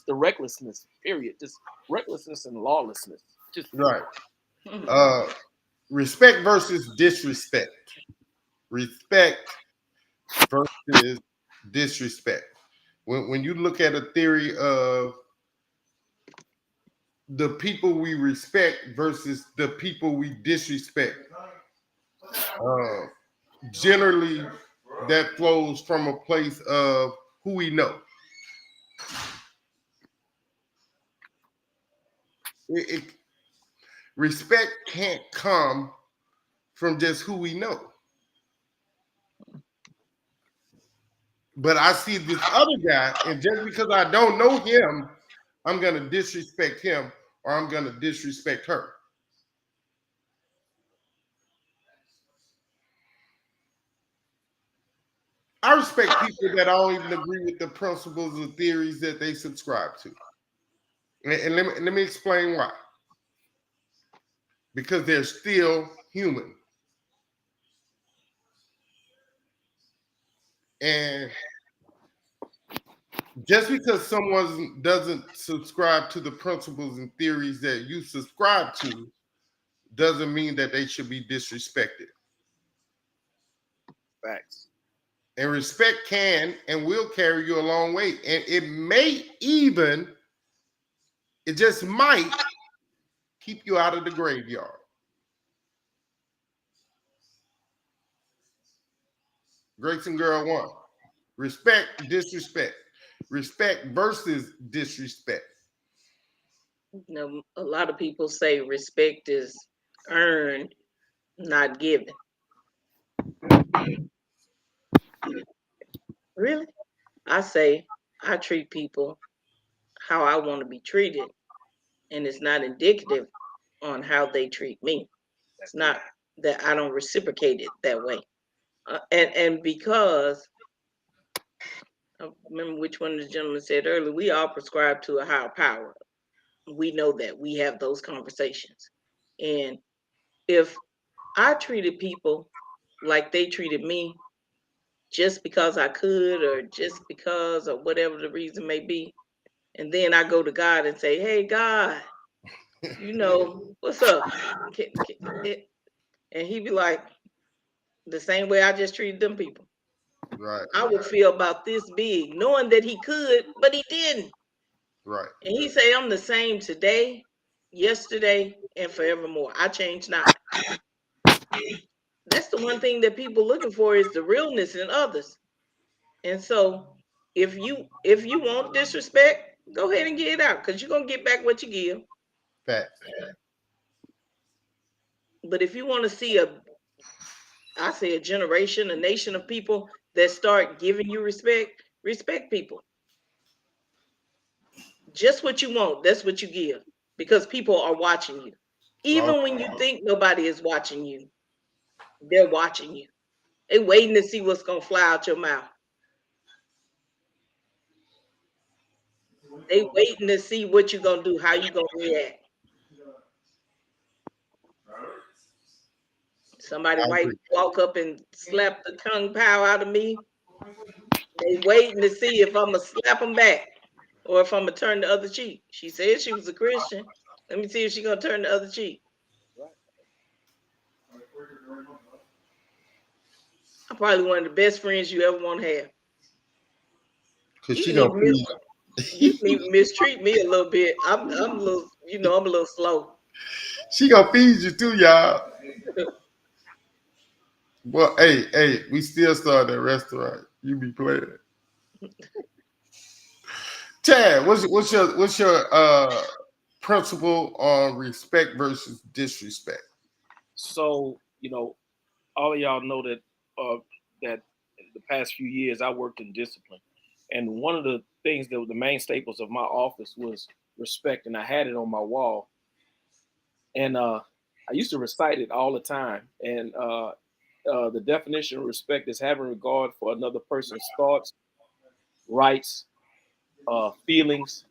recklessness. Period. Just recklessness and lawlessness. Just right. Respect versus disrespect. Respect versus disrespect. When you look at a theory of the people we respect versus the people we disrespect, generally that flows from a place of who we know. Respect can't come from just who we know. But I see this other guy, and just because I don't know him, I'm going to disrespect him or I'm going to disrespect her. I respect people that I don't even agree with the principles or theories that they subscribe to. And let me explain why. Because they're still human. And just because someone doesn't subscribe to the principles and theories that you subscribe to doesn't mean that they should be disrespected. Facts. And respect can and will carry you a long way. And it just might keep you out of the graveyard. Grayson Girl 1. Respect, disrespect. Respect versus disrespect. A lot of people say respect is earned, not given. Really? I say I treat people how I want to be treated, and it's not indicative on how they treat me. It's not that I don't reciprocate it that way. And because I remember which one of the gentlemen said earlier, we all prescribe to a higher power. We know that. We have those conversations. And if I treated people like they treated me just because I could, or just because, or whatever the reason may be, and then I go to God and say, hey, God, what's up? And he'd be like, the same way I just treated them people. Right. I would feel about this big, knowing that he could, but he didn't. Right. And he say, I'm the same today, yesterday, and forevermore. I change not. That's the one thing that people looking for is the realness in others. And so if you want disrespect, go ahead and get it out, because you're gonna get back what you give. Facts. But if you want to see a generation, a nation of people that start giving you respect, respect people. Just what you want, that's what you give. Because people are watching you. Long, Even when you think nobody is watching you, they're watching you. They waiting to see what's gonna fly out your mouth. They waiting to see what you're gonna do, how you gonna react. Somebody I might agree. walk up and slap the tongue pow out of me. They waiting to see if I'm gonna slap them back or if I'm gonna turn the other cheek. She said she was a Christian. Let me see if she gonna turn the other cheek. I'm probably one of the best friends you ever want to have. Cause You she can gonna even, you feed, can even mistreat me a little bit. I'm a little, I'm a little slow. she gonna feed you too, y'all. Well, hey, we still started that restaurant. You be playing. Chad, what's your principle on respect versus disrespect? So, all of y'all know that in the past few years I worked in discipline, and one of the things that were the main staples of my office was respect, and I had it on my wall, and I used to recite it all the time. And the definition of respect is having regard for another person's thoughts, rights, feelings,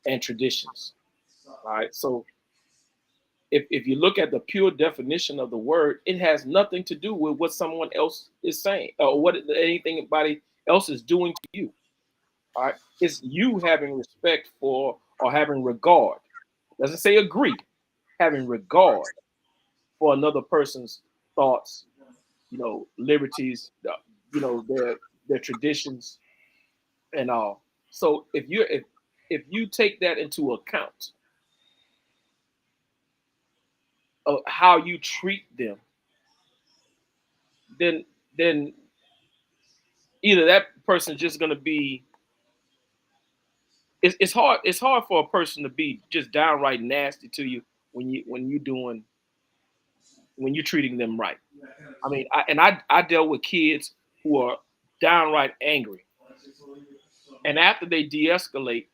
and traditions. All right, so if you look at the pure definition of the word, it has nothing to do with what someone else is saying or what anything anybody else is doing to you. All right, it's you having respect for or having regard. Doesn't say agree. Having regard for another person's thoughts, liberties, their traditions and all. So if you take that into account of how you treat them, then either that person's just going to be it's hard for a person to be just downright nasty to you when you're treating them right. I mean, I dealt with kids who are downright angry, and after they de-escalate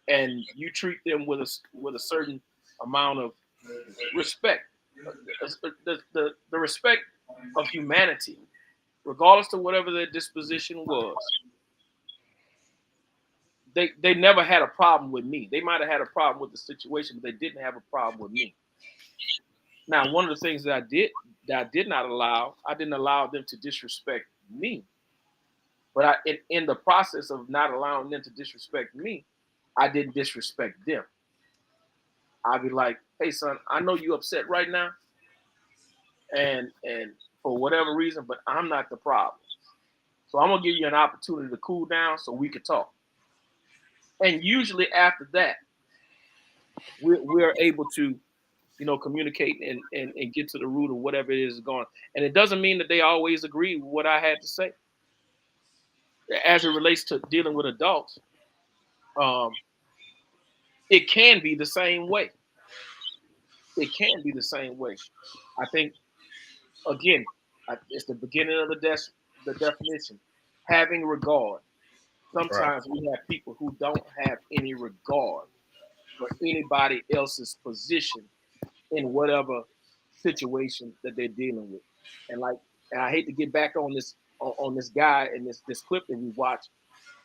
and you treat them with a certain amount of respect, the respect of humanity, regardless of whatever their disposition was. They never had a problem with me. They might have had a problem with the situation, but they didn't have a problem with me. Now, one of the things that I did not allow, I didn't allow them to disrespect me. But in the process of not allowing them to disrespect me, I didn't disrespect them. I'd be like, hey son, I know you upset right now, and for whatever reason, but I'm not the problem. So I'm gonna give you an opportunity to cool down so we could talk. And usually after that, we're able to, communicate and get to the root of whatever it is going on. And it doesn't mean that they always agree with what I had to say. As it relates to dealing with adults, it can be the same way. It can be the same way. I think, again, it's the beginning of the definition. Having regard. Sometimes we have people who don't have any regard for anybody else's position in whatever situation that they're dealing with. And I hate to get back on this guy and this clip that we watched.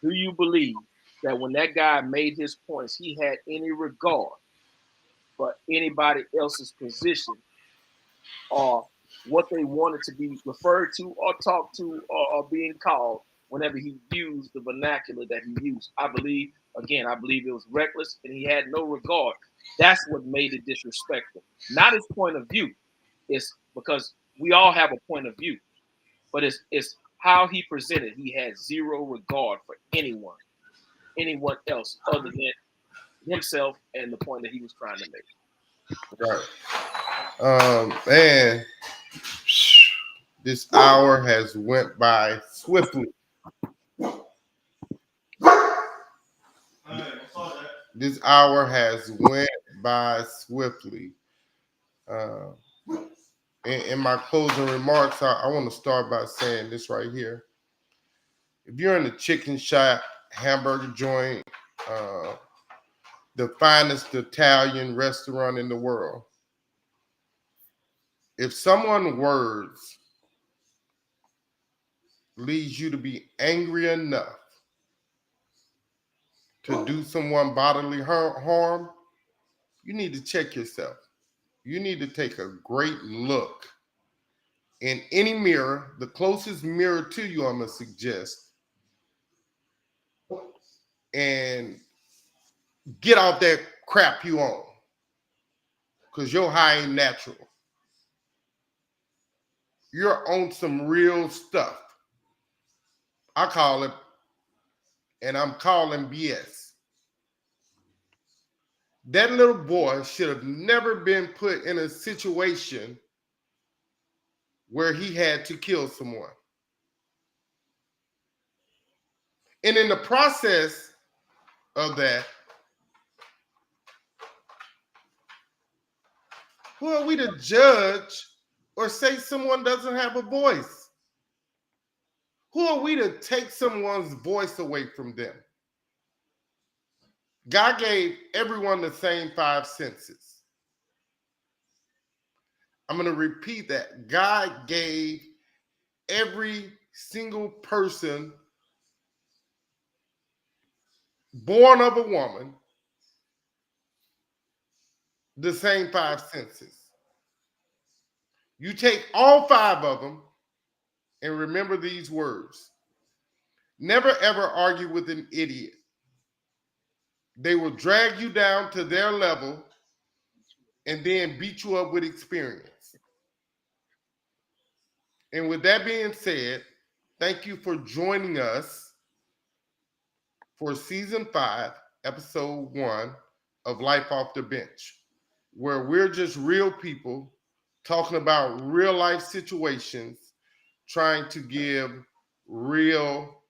Do you believe that when that guy made his points, he had any regard for anybody else's position or what they wanted to be referred to or talked to or being called whenever he used the vernacular that he used? I believe it was reckless and he had no regard. That's what made it disrespectful. Not his point of view. It's because we all have a point of view, but it's how he presented, he had zero regard for anyone else other than himself and the point that he was trying to make. Right. Man, this hour has went by swiftly. This hour has went by swiftly. In my closing remarks, I want to start by saying this right here. If you're in a chicken shop, hamburger joint, the finest Italian restaurant in the world, if someone's words leads you to be angry enough to do someone bodily harm, you need to check yourself. You need to take a great look in any mirror, the closest mirror to you, I'm going to suggest, and get off that crap you on, because your high ain't natural. You're on some real stuff. I call it, and I'm calling BS. That little boy should have never been put in a situation where he had to kill someone. And in the process of that, who are we to judge or say someone doesn't have a voice? Who are we to take someone's voice away from them? God gave everyone the same 5 senses. I'm going to repeat that. God gave every single person born of a woman the same 5 senses. You take all 5 of them and remember these words. Never ever argue with an idiot. They will drag you down to their level and then beat you up with experience. And with that being said, thank you for joining us for season 5, episode 1 of Life Off the Bench, where we're just real people talking about real life situations, trying to give real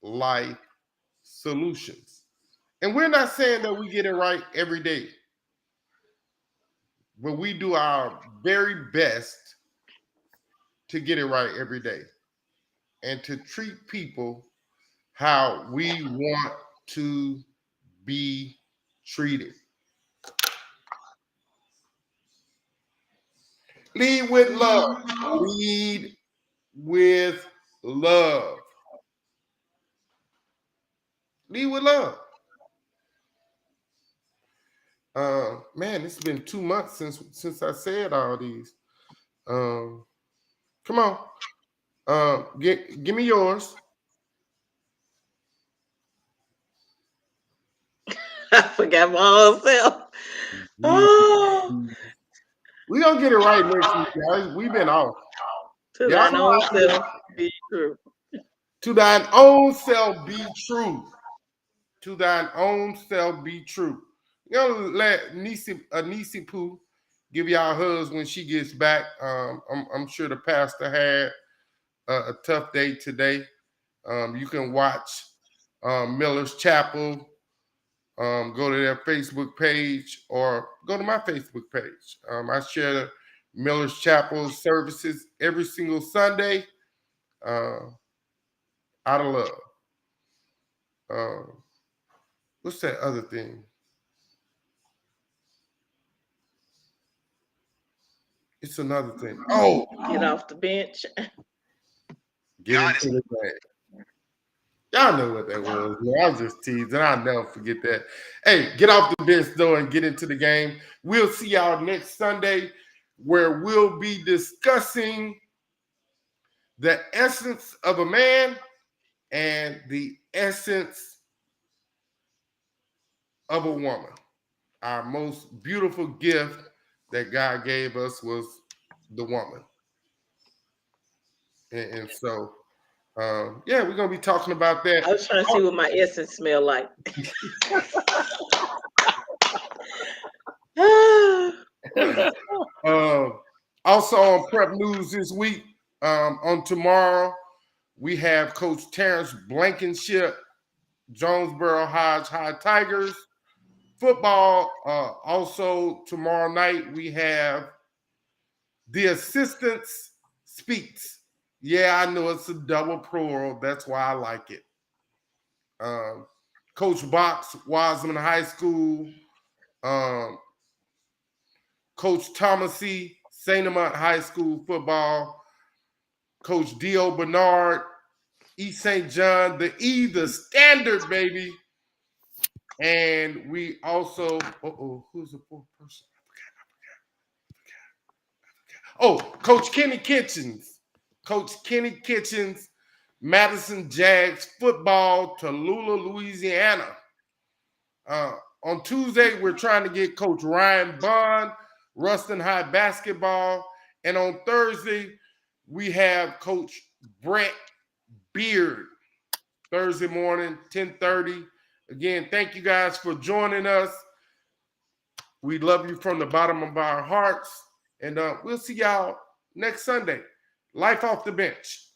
life solutions. And we're not saying that we get it right every day, but we do our very best to get it right every day and to treat people how we want to be treated. Lead with love. Lead with love. Lead with love. Man, it's been 2 months since I said all these. Come on. Give me yours. I forgot my own self. Oh, We gonna get it right next week, guys. We've been off. to Y'all thine know own how self be true. to thine own self be true. To thine own self be true. You know, let Nisi Pooh give y'all hugs when she gets back. I'm sure the pastor had a tough day today. You can watch Miller's Chapel. Go to their Facebook page or go to my Facebook page. I share Miller's Chapel services every single Sunday out of love. What's that other thing? It's another thing. Oh, Get off the bench. get into the game. Y'all know what that was. Man. I was just teasing. I'll never forget that. Hey, get off the bench though and get into the game. We'll see y'all next Sunday where we'll be discussing the essence of a man and the essence of a woman. Our most beautiful gift that God gave us was the woman. And so Yeah, we're gonna be talking about that. I was trying to see what my essence smell like. Also on Prep News this week, on tomorrow, we have Coach Terrence Blankenship, Jonesboro High Tigers. Football, also tomorrow night, we have The Assistants Speaks. Yeah, I know it's a double plural. That's why I like it. Coach Box, Wiseman High School. Coach Thomasy, St. Amant High School football. Coach Dio Bernard, East St. John, the Standard, baby. And we also, who's the fourth person? Oh, Coach Kenny Kitchens. Coach Kenny Kitchens, Madison Jags football, Tallulah, Louisiana. On Tuesday, we're trying to get Coach Ryan Bond, Ruston High basketball. And on Thursday, we have Coach Brett Beard, Thursday morning, 10:30. Again, thank you guys for joining us. We love you from the bottom of our hearts. And we'll see y'all next Sunday. Life off the bench.